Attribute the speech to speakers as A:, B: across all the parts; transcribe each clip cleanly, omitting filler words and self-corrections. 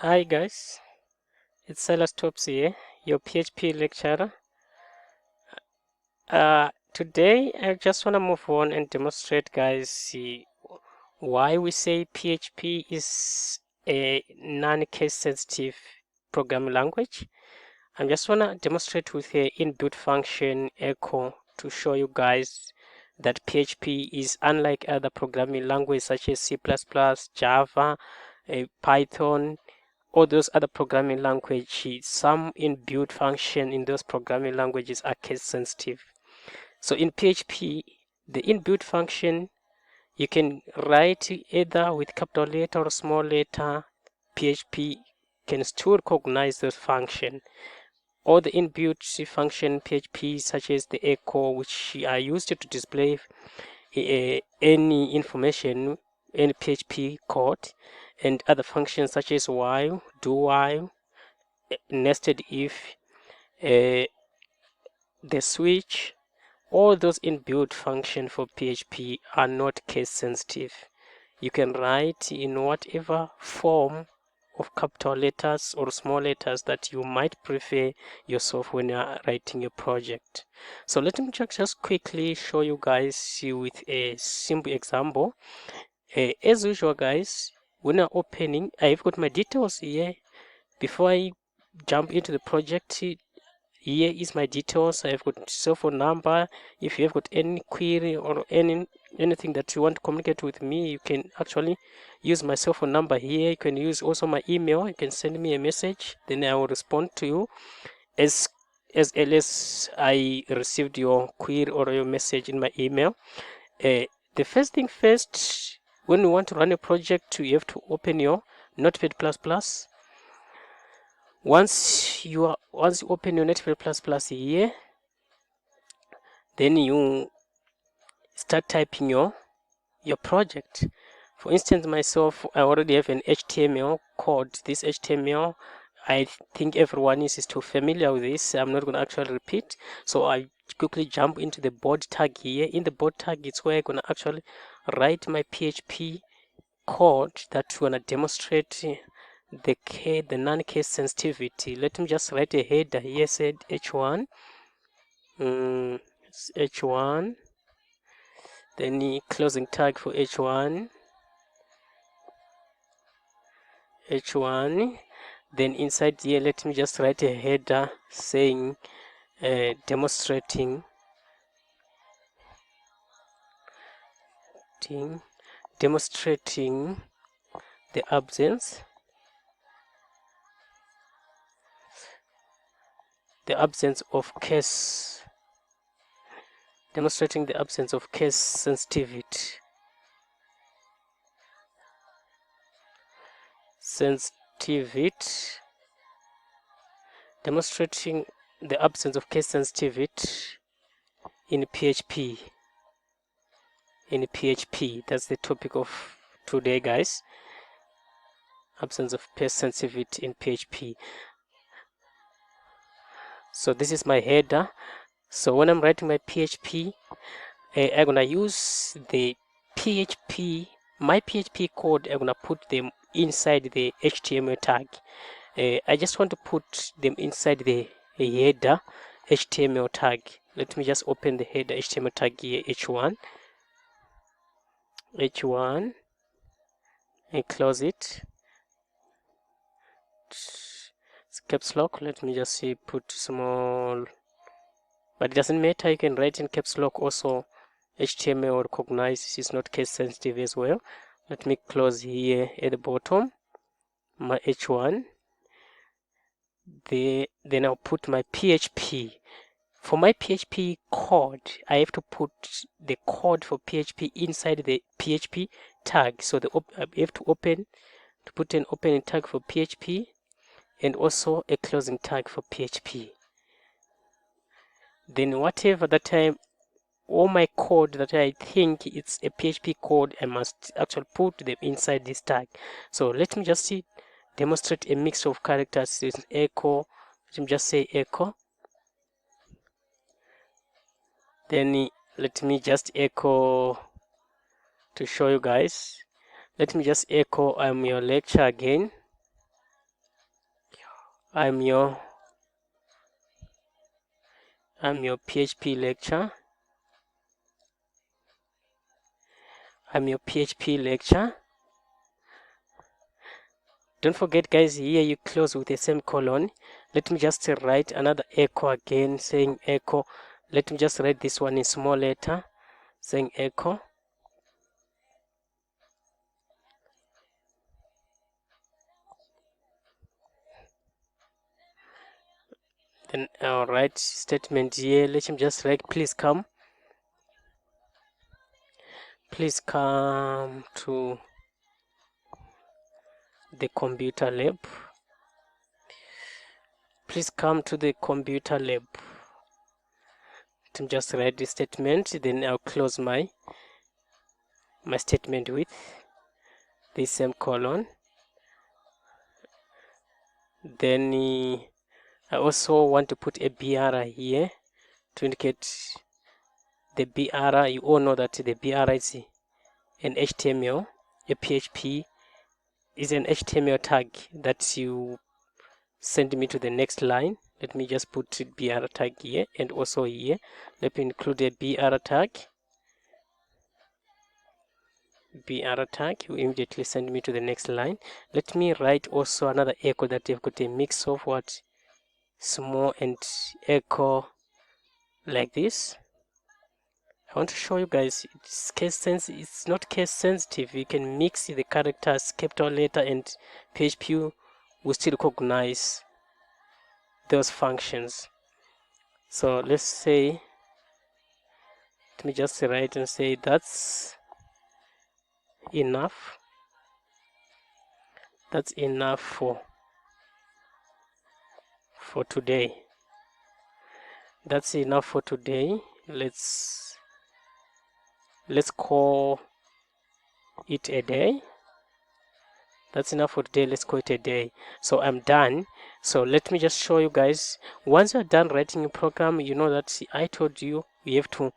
A: Hi guys, it's Silas Tops here, your PHP lecturer. Today I just want to move on and demonstrate, guys, why we say PHP is a non-case sensitive programming language. I just want to demonstrate with a inbuilt function echo to show you guys that PHP is unlike other programming languages such as C++, Java, Python, all those other programming languages. Some inbuilt function in those programming languages are case sensitive. So in PHP, the inbuilt function, you can write either with capital letter or small letter. PHP can still recognize those function. All the inbuilt function PHP, such as the echo, which are used to display any information, any PHP code, and other functions such as while, do while, nested if, the switch, all those inbuilt functions for PHP are not case sensitive. You can write in whatever form of capital letters or small letters that you might prefer yourself when you're writing a project. So let me just quickly show you guys with a simple example. As usual, guys, when I'm opening, I've got my details here. Before I jump into the project, here is my details. I've got cell phone number. If you have got any query or anything that you want to communicate with me, you can actually use my cell phone number here. You can use also my email. You can send me a message, then I will respond to you as early as I received your query or your message in my email. The first thing first, when you want to run a project, you have to open your Notepad++. Once you open your Notepad++ here, then you start typing your project. For instance, myself, I already have an HTML code. This HTML, I think everyone is too familiar with this. I'm not going to actually repeat. So I quickly jump into the board tag here. In the board tag, it's where I'm going to actually write my PHP code that we're going to demonstrate the non-case sensitivity. Let me just write a header here, said h1, h1, then the closing tag for h1, then inside here let me just write a header saying demonstrating the absence of case, demonstrating the absence of case sensitivity, demonstrating the absence of case sensitivity in PHP. That's the topic of today, guys. Absence of case sensitivity in PHP. So this is my header. So when I'm writing my PHP, I'm gonna use the my PHP code. I'm gonna put them inside the HTML tag. I just want to put them inside the header HTML tag. Let me just open the header HTML tag here, h1, and close it. It's caps lock. Let me just see, put small, but it doesn't matter. You can write in caps lock also. HTML recognize this is not case sensitive as well. Let me close here at the bottom my h1. Then I'll put my PHP. For my PHP code, I have to put the code for PHP inside the PHP tag. So I have to put an opening tag for PHP and also a closing tag for PHP. Then whatever that all my code that I think it's a PHP code, I must actually put them inside this tag. So let me just demonstrate a mix of characters with echo. Let me just say echo. Then let me just echo to show you guys. Let me just echo I'm your lecturer again. I'm your PHP lecture. Don't forget, guys, here you close with a semicolon. Let me just write another echo again, saying echo. Let me just write this one in small letter, saying echo. Then I'll write statement here. Let me just write, please come to the computer lab. Please come to the computer lab. To just write the statement, then I'll close my statement with this semicolon. Then I also want to put a BR here to indicate the BR. You all know that the BR is an HTML. A PHP is an HTML tag that you send me to the next line. Let me just put BR tag here, and also here let me include a BR tag. BR tag will immediately send me to the next line. Let me write also another echo that you've got a mix of what small and echo like this. I want to show you guys it's not case sensitive. You can mix the characters, capital letter, and PHP will still recognize those functions. So let's say, let me just write and say that's enough. That's enough for today. That's enough for today. Let's call it a day. That's enough for today. Let's call it a day. So I'm done. So let me just show you guys. Once you're done writing a program, you know that I told you have to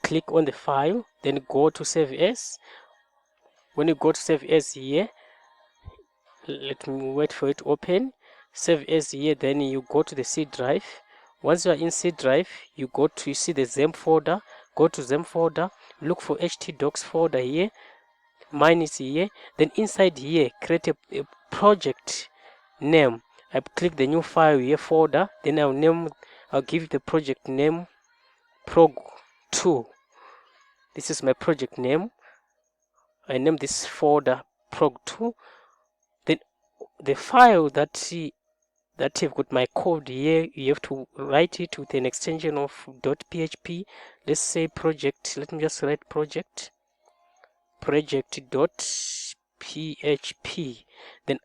A: click on the file, then go to save as. When you go to save as here, let me wait for it to open. Save as here, then you go to the C drive. Once you are in C drive, you see the XAMPP folder. Go to XAMPP folder, look for htdocs folder here. Mine is here. Then inside here, create a project name. I click the new file here folder. Then I'll give the project name prog2. This is my project name. I name this folder prog2. Then the file that you've got my code here, you have to write it with an extension of .php. Let's say project. Let me just write project.php. Then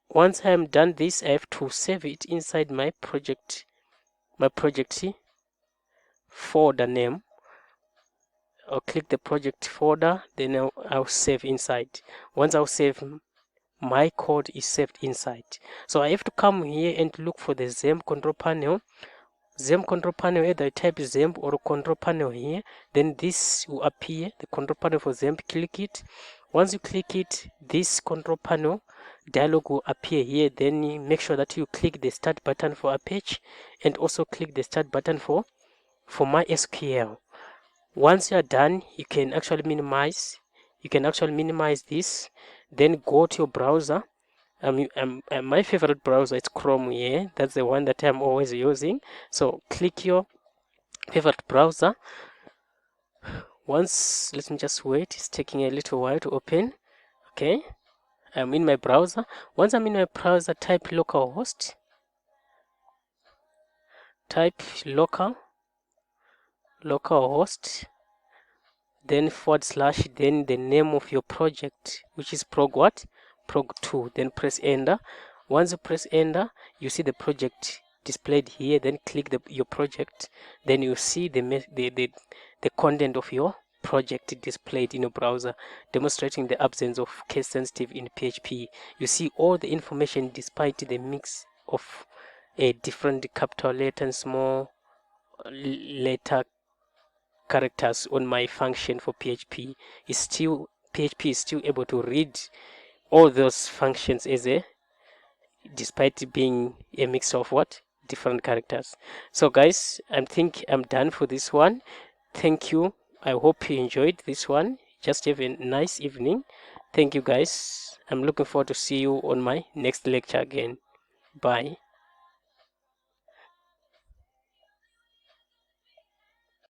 A: once I'm done this, I have to save it inside my project folder name. I'll click the project folder, then I'll save inside. Once I'll save, my code is saved inside. So I have to come here and look for the XAMPP control panel. XAMPP control panel, either I type XAMPP or control panel here, then this will appear, the control panel for XAMPP. Click it. Once you click it, this control panel dialog will appear here. Then make sure that you click the start button for Apache and also click the start button for MySQL. Once you are done, you can actually minimize this, then go to your browser. My favorite browser is Chrome here. That's the one that I'm always using. So click your favorite browser. Once, let me just wait, it's taking a little while to open. Okay, I'm in my browser. Once I'm in my browser, type localhost, localhost, then /, then the name of your project, which is prog2. Then press enter. Once you press enter, you see the project displayed here. Then click your project. Then you see the content of your project displayed in your browser, demonstrating the absence of case sensitive in PHP. You see all the information despite the mix of a different capital letter and small letter characters on my function for PHP. PHP is still able to read all those functions as a despite it being a mix of what? Different characters. So guys, I think I'm done for this one. Thank you. I hope you enjoyed this one. Just have a nice evening. Thank you guys. I'm looking forward to see you on my next lecture again. Bye.